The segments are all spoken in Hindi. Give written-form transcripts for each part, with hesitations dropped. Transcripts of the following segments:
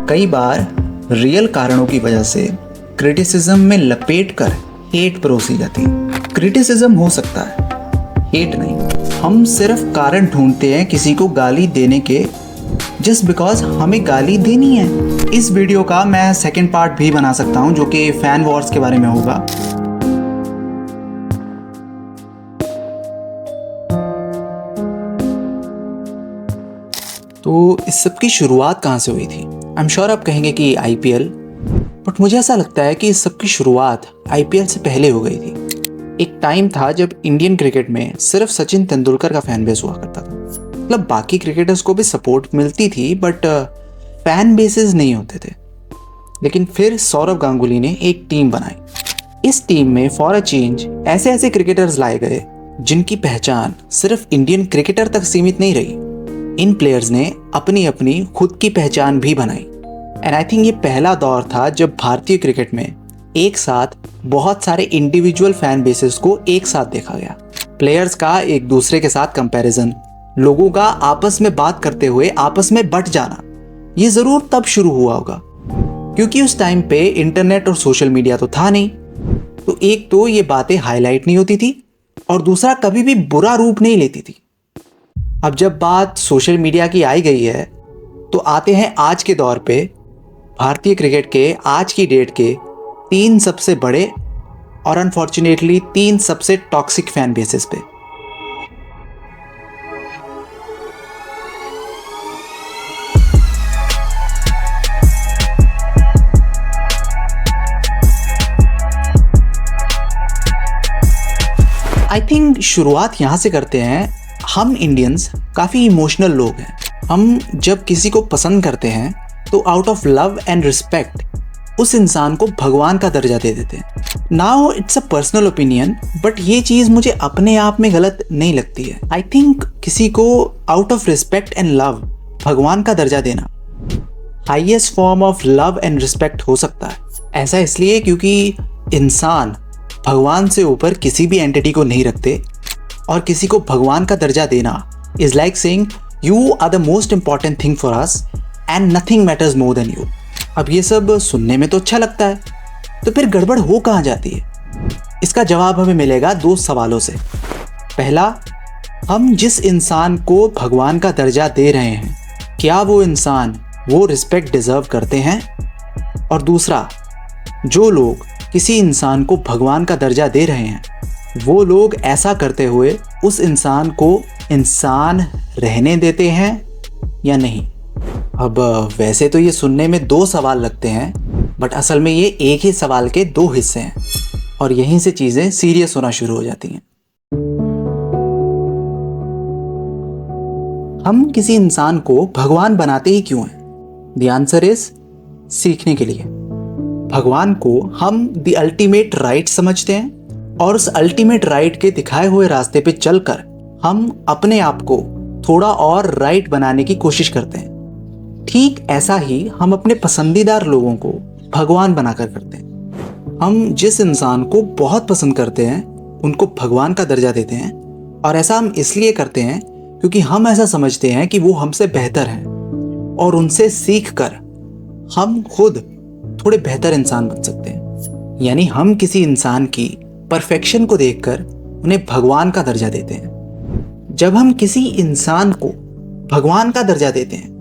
कई बार रियल कारणों की वजह से क्रिटिसिज्म में लपेट कर हेट परोसी जाती है। क्रिटिसिज्म हो सकता है, हेट नहीं। हम सिर्फ कारण ढूंढते हैं किसी को गाली देने के, जस्ट बिकॉज हमें गाली देनी है। इस वीडियो का मैं सेकंड पार्ट भी बना सकता हूं जो कि फैन वॉर्स के बारे में होगा। तो इस सब की शुरुआत कहाँ से हुई थी? आई एम श्योर आप कहेंगे कि आईपीएल, बट मुझे ऐसा लगता है कि इस सब की शुरुआत आईपीएल से पहले हो गई थी। एक टाइम था जब इंडियन क्रिकेट में सिर्फ सचिन तेंदुलकर का फैन बेस हुआ करता था। मतलब बाकी क्रिकेटर्स को भी सपोर्ट मिलती थी बट फैन बेसेस नहीं होते थे। लेकिन फिर सौरव गांगुली ने एक टीम बनाई। इस टीम में फॉर अ चेंज ऐसे ऐसे क्रिकेटर्स लाए गए जिनकी पहचान सिर्फ इंडियन क्रिकेटर तक सीमित नहीं रही। इन प्लेयर्स ने अपनी अपनी खुद की पहचान भी बनाई। एंड आई थिंक ये पहला दौर था जब भारतीय क्रिकेट में एक साथ बहुत सारे इंडिविजुअल फैन बेसेस को एक साथ देखा गया। प्लेयर्स का एक दूसरे के साथ कंपैरिजन, लोगों का आपस में बात करते हुए आपस में बट जाना, ये जरूर तब शुरू हुआ होगा क्योंकि उस टाइम पे इंटरनेट और सोशल मीडिया तो था नहीं। तो एक तो ये बातें हाईलाइट नहीं होती थी और दूसरा कभी भी बुरा रूप नहीं लेती थी। अब जब बात सोशल मीडिया की आई गई है तो आते हैं आज के दौर पे भारतीय क्रिकेट के आज की डेट के 3 सबसे बड़े और अनफॉर्चुनेटली 3 सबसे टॉक्सिक फैन बेसेस पे। आई थिंक शुरुआत यहां से करते हैं। हम इंडियंस काफ़ी इमोशनल लोग हैं। हम जब किसी को पसंद करते हैं तो out of love and respect उस इंसान को भगवान का दर्जा दे देते हैं। Now it's a personal opinion, but ये चीज़ मुझे अपने आप में गलत नहीं लगती है। आई थिंक किसी को out of respect and love भगवान का दर्जा देना highest form of love and respect हो सकता है। ऐसा इसलिए क्योंकि इंसान भगवान से ऊपर किसी भी एंटिटी को नहीं रखते और किसी को भगवान का दर्जा देना is like saying you are the most important thing for us and nothing matters more than you. अब ये सब सुनने में तो अच्छा लगता है, तो फिर गड़बड़ हो कहाँ जाती है? इसका जवाब हमें मिलेगा 2 सवालों से। पहला, हम जिस इंसान को भगवान का दर्जा दे रहे हैं क्या वो इंसान वो रिस्पेक्ट डिजर्व करते हैं? और दूसरा, जो लोग किसी इंसान को भगवान का दर्जा दे रहे हैं वो लोग ऐसा करते हुए उस इंसान को इंसान रहने देते हैं या नहीं? अब वैसे तो ये सुनने में 2 सवाल लगते हैं, बट असल में ये एक ही सवाल के 2 हिस्से हैं और यहीं से चीज़ें सीरियस होना शुरू हो जाती हैं। हम किसी इंसान को भगवान बनाते ही क्यों हैं? द आंसर इज सीखने के लिए। भगवान को हम द अल्टीमेट राइट समझते हैं और उस अल्टीमेट राइट के दिखाए हुए रास्ते पे चलकर हम अपने आप को थोड़ा और राइट बनाने की कोशिश करते हैं। ठीक ऐसा ही हम अपने पसंदीदार लोगों को भगवान बनाकर करते हैं। हम जिस इंसान को बहुत पसंद करते हैं उनको भगवान का दर्जा देते हैं और ऐसा हम इसलिए करते हैं क्योंकि हम ऐसा समझते हैं कि वो हमसे बेहतर हैं और उनसे सीख कर हम खुद थोड़े बेहतर इंसान बन सकते हैं। यानी हम किसी इंसान की परफेक्शन को देखकर उन्हें भगवान का दर्जा देते हैं। जब हम किसी इंसान को भगवान का दर्जा देते हैं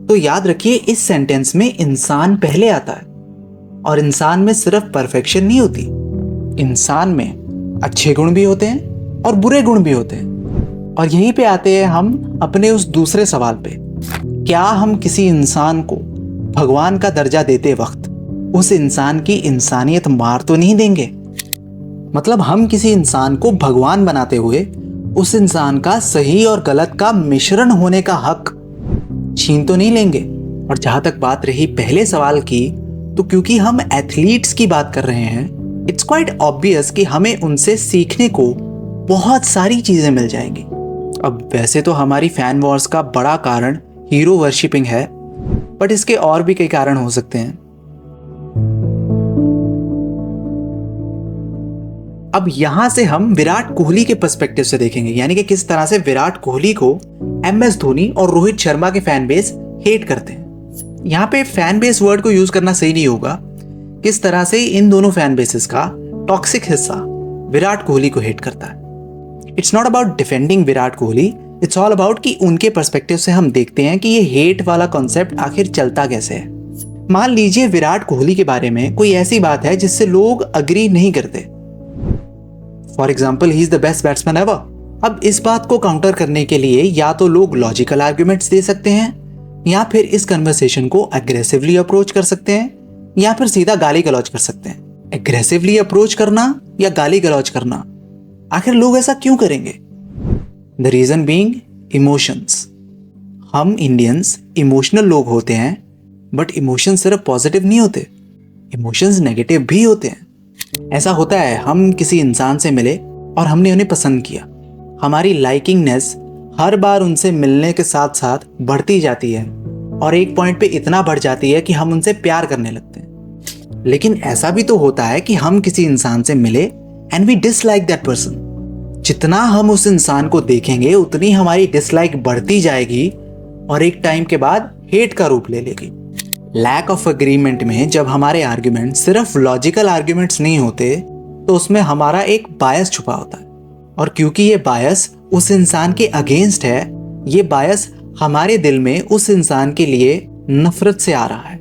तो याद रखिए इस सेंटेंस में इंसान पहले आता है और इंसान में सिर्फ परफेक्शन नहीं होती, इंसान में अच्छे गुण भी होते हैं और बुरे गुण भी होते हैं। और यहीं पे आते हैं हम अपने उस दूसरे सवाल पे, क्या हम किसी इंसान को भगवान का दर्जा देते वक्त उस इंसान की इंसानियत मार तो नहीं देंगे? मतलब हम किसी इंसान को भगवान बनाते हुए उस इंसान का सही और गलत का मिश्रण होने का हक छीन तो नहीं लेंगे? और जहां तक बात रही पहले सवाल की, तो क्योंकि हम एथलीट्स की बात कर रहे हैं, इट्स क्वाइट ऑब्वियस कि हमें उनसे सीखने को बहुत सारी चीजें मिल जाएंगी। अब वैसे तो हमारी फैन वॉर्स का बड़ा कारण हीरो वर्शिपिंग है, बट इसके और भी कई कारण हो सकते हैं। अब यहां से हम विराट कोहली के पर्सपेक्टिव से देखेंगे, यानी कि किस तरह से विराट कोहली को MS धोनी और रोहित शर्मा के फैन बेस हेट करते हैं। यहाँ पे फैन बेस वर्ड को यूज करना सही नहीं होगा। किस तरह से इन दोनों फैन बेसिस का टॉक्सिक हिस्सा विराट कोहली को हेट करता है। It's not about defending Virat Kohli, it's all about कि उनके पर्सपेक्टिव से हम देखते हैं कि ये हेट वाला कॉन्सेप्ट आखिर चलता कैसे है। मान लीजिए विराट कोहली के बारे में कोई ऐसी बात है जिससे लोग अग्री नहीं करते। For example, he is the best batsman ever. अब इस बात को काउंटर करने के लिए या तो लोग लॉजिकल आर्ग्यूमेंट्स दे सकते हैं, या फिर इस कन्वर्सेशन को अग्रेसिवली अप्रोच कर सकते हैं, या फिर सीधा गाली गलौज कर सकते हैं। एग्रेसिवली अप्रोच करना या गाली गलौज करना, आखिर लोग ऐसा क्यों करेंगे? The reason being emotions. हम इंडियंस इमोशनल लोग होते हैं, बट इमोशंस सिर्फ पॉजिटिव नहीं होते, इमोशंस नेगेटिव भी होते हैं। ऐसा होता है, हम किसी इंसान से मिले और हमने उन्हें पसंद किया। हमारी लाइकिंगनेस हर बार उनसे मिलने के साथ साथ बढ़ती जाती है और एक पॉइंट पे इतना बढ़ जाती है कि हम उनसे प्यार करने लगते हैं। लेकिन ऐसा भी तो होता है कि हम किसी इंसान से मिले and we dislike that person. जितना हम उस इंसान को देखेंगे उतनी हमारी डिसलाइक बढ़ती जाएगी और एक टाइम के बाद हेट का रूप ले लेगी। लैक ऑफ एग्रीमेंट में जब हमारे आर्ग्यूमेंट सिर्फ लॉजिकल आर्ग्यूमेंट्स नहीं होते तो उसमें हमारा एक बायस छुपा होता है, और क्योंकि ये बायस उस इंसान के अगेंस्ट है, ये बायस हमारे दिल में उस इंसान के लिए नफरत से आ रहा है।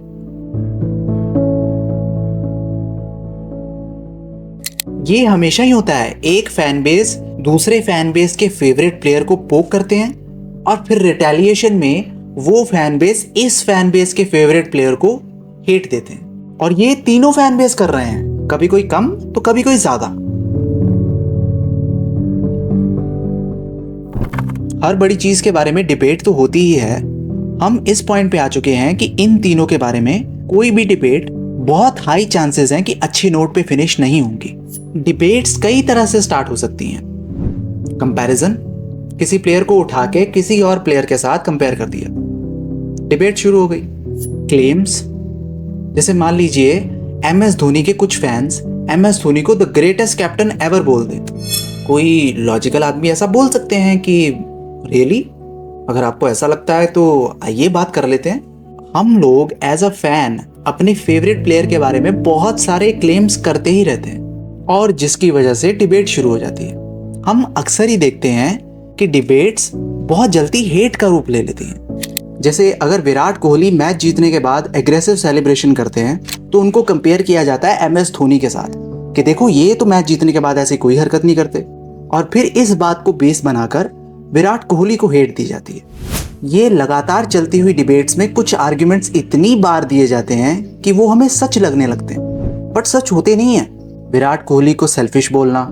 ये हमेशा ही होता है, एक फैन बेस दूसरे फैन बेस के फेवरेट प्लेयर को पोक करते हैं और फिर रिटेलिएशन में वो फैन बेस इस फैन बेस के फेवरेट प्लेयर को हेट देते हैं। और ये तीनों फैन बेस कर रहे हैं, कभी कोई कम तो कभी कोई ज्यादा। हर बड़ी चीज के बारे में डिबेट तो होती ही है। हम इस पॉइंट पे आ चुके हैं कि इन तीनों के बारे में कोई भी डिबेट बहुत हाई चांसेस हैं कि अच्छी नोट पे फिनिश नहीं होंगी। डिबेट्स कई तरह से स्टार्ट हो सकती हैं। कंपैरिजन, किसी प्लेयर को उठा के किसी और प्लेयर के साथ कंपेयर कर दिया, डिबेट शुरू हो गई। क्लेम्स, जैसे मान लीजिए MS धोनी के कुछ फैंस MS धोनी को द ग्रेटेस्ट कैप्टन एवर बोल दे। कोई लॉजिकल आदमी ऐसा बोल सकते हैं कि रियली, अगर आपको ऐसा लगता है तो आइए बात कर लेते हैं। हम लोग एज अ फैन अपने फेवरेट प्लेयर के बारे में बहुत सारे क्लेम्स करते ही रहते हैं और जिसकी वजह से डिबेट शुरू हो जाती है। हम अक्सर ही देखते हैं कि डिबेट्स बहुत जल्दी हेट का रूप ले लेती हैं। जैसे अगर विराट कोहली मैच जीतने के बाद एग्रेसिव सेलिब्रेशन करते हैं तो उनको कंपेयर किया जाता है MS धोनी के साथ कि देखो ये तो मैच जीतने के बाद ऐसी कोई हरकत नहीं करते, और फिर इस बात को बेस बनाकर विराट कोहली को हेट दी जाती है। ये लगातार चलती हुई डिबेट्स में कुछ आर्ग्यूमेंट्स इतनी बार दिए जाते हैं कि वो हमें सच लगने लगते हैं, बट सच होते नहीं है। विराट कोहली को सेल्फिश बोलना,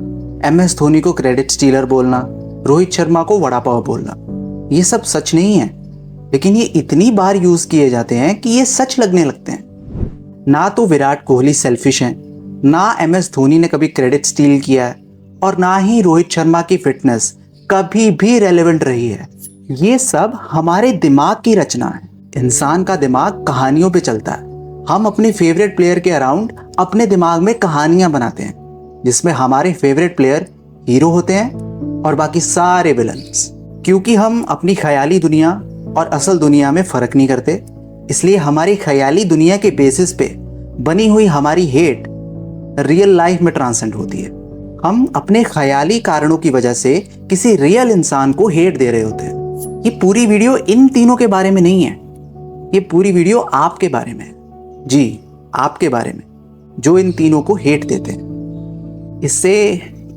MS धोनी को क्रेडिट स्टीलर बोलना, रोहित शर्मा को वड़ा पाव बोलना, ये सब सच नहीं है, लेकिन ये इतनी बार यूज किए जाते हैं कि ये सच लगने लगते हैं। ना तो विराट कोहली सेल्फिश हैं, ना MS धोनी ने कभी क्रेडिट स्टील किया है, और ना ही रोहित शर्मा की फिटनेस कभी भी रेलेवेंट रही है। ये सब हमारे दिमाग की रचना है। इंसान का दिमाग कहानियों पे चलता है। हम अपने फेवरेट प्लेयर के अराउंड अपने दिमाग में कहानियां बनाते हैं जिसमें हमारे फेवरेट प्लेयर हीरो होते हैं और बाकी सारे विलन्स। क्योंकि हम अपनी ख्याली दुनिया और असल दुनिया में फर्क नहीं करते, इसलिए हमारी ख्याली दुनिया के बेसिस पे बनी हुई हमारी हेट रियल लाइफ में ट्रांसेंड होती है। हम अपने ख्याली कारणों की वजह से किसी रियल इंसान को हेट दे रहे होते हैं। ये पूरी वीडियो इन तीनों के बारे में नहीं है, ये पूरी वीडियो आपके बारे में है। जी, आपके बारे में, जो इन तीनों को हेट देते हैं। इससे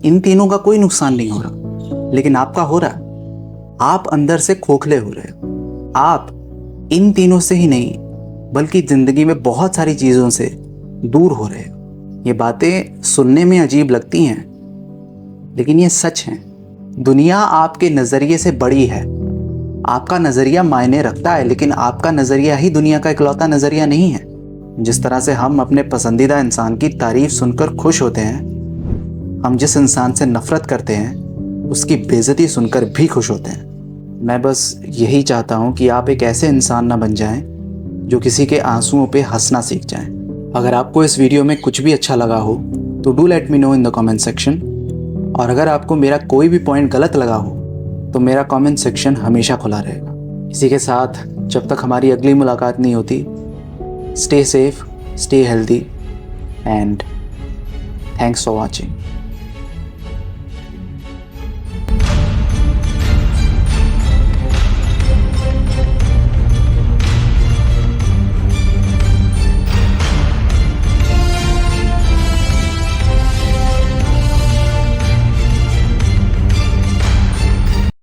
इन तीनों का कोई नुकसान नहीं हो रहा, लेकिन आपका हो रहा। आप अंदर से खोखले हो रहे हो। आप इन तीनों से ही नहीं बल्कि जिंदगी में बहुत सारी चीजों से दूर हो रहे हो। ये बातें सुनने में अजीब लगती हैं, लेकिन ये सच हैं। दुनिया आपके नजरिए से बड़ी है। आपका नजरिया मायने रखता है, लेकिन आपका नजरिया ही दुनिया का इकलौता नजरिया नहीं है। जिस तरह से हम अपने पसंदीदा इंसान की तारीफ सुनकर खुश होते हैं, हम जिस इंसान से नफरत करते हैं उसकी बेइज्जती सुनकर भी खुश होते हैं। मैं बस यही चाहता हूँ कि आप एक ऐसे इंसान ना बन जाएं जो किसी के आंसुओं पे हंसना सीख जाएं। अगर आपको इस वीडियो में कुछ भी अच्छा लगा हो तो do let me know in the comment section. और अगर आपको मेरा कोई भी पॉइंट गलत लगा हो तो मेरा कमेंट सेक्शन हमेशा खुला रहेगा। इसी के साथ जब तक हमारी अगली मुलाकात नहीं होती, Stay safe, stay healthy, and thanks for watching.